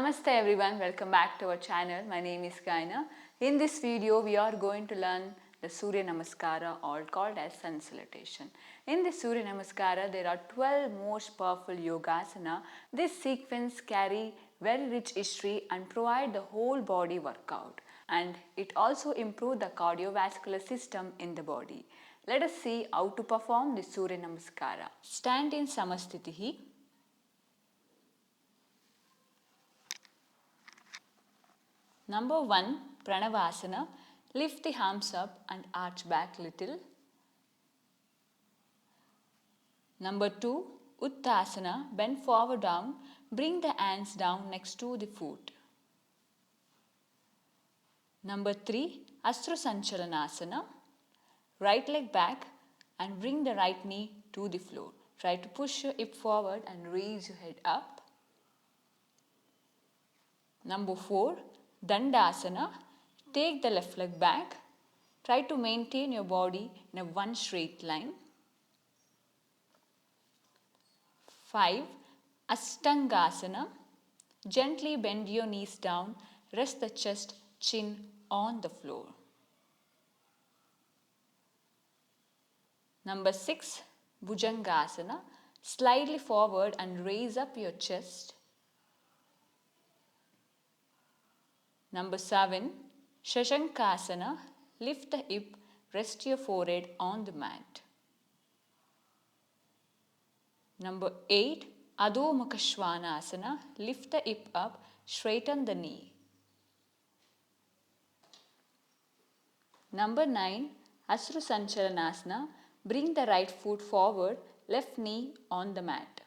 Namaste everyone, welcome back to our channel. My name is Gayana. In this video, we are going to learn the Suryanamaskara, or called as Sun Salutation. In the Suryanamaskara, there are 12 most powerful yogasana. This sequence carry very rich history and provide the whole body workout. And it also improve the cardiovascular system in the body. Let us see how to perform the Suryanamaskara. Stand in Samastitihi. Number 1, Pranavasana. Lift the arms up and arch back little. Number 2, Uttasana. Bend forward down. Bring the hands down next to the foot. Number 3, Sanchalana. Right leg back and bring the right knee to the floor. Try to push your hip forward and raise your head up. Number 4, Dandasana. Take the left leg back. Try to maintain your body in a one straight line. 5, Ashtangasana. Gently bend your knees down. Rest the chest, chin on the floor. Number 6, Bhujangasana. Slightly forward and raise up your chest. Number 7, Shashankasana. Lift the hip, rest your forehead on the mat. Number 8, Adho Mukha Svanasana. Lift the hip up, straighten the knee. Number 9, Sanchalana. Bring the right foot forward, left knee on the mat.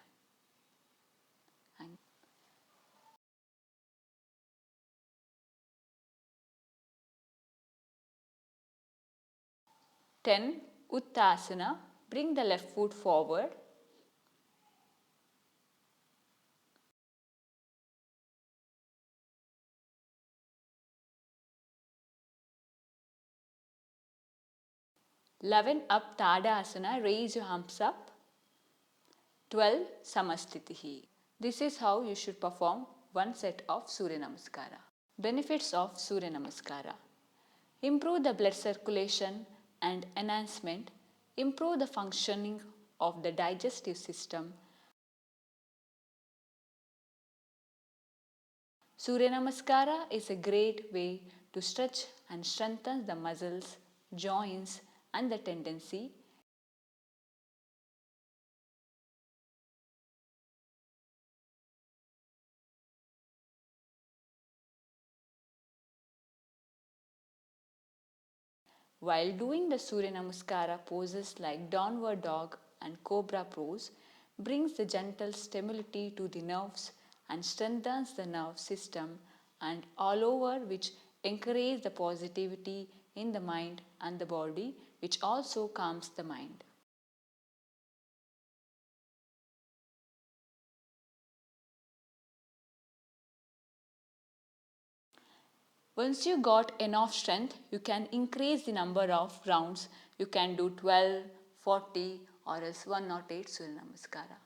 10, Uttasana. Bring the left foot forward. 11, up Tadasana. Raise your arms up. 12, Samastitihi. This is how you should perform one set of Suryanamaskara. Benefits of Suryanamaskara: improve the blood circulation and enhancement, improve the functioning of the digestive system. Suryanamaskara is a great way to stretch and strengthen the muscles, joints and the tendency. While doing the Suryanamaskara, poses like downward dog and cobra pose brings the gentle stability to the nerves and strengthens the nerve system, and all over, which encourage the positivity in the mind and the body, which also calms the mind. Once you got enough strength, you can increase the number of rounds. You can do 12, 40 or else 108 Suryanamaskara.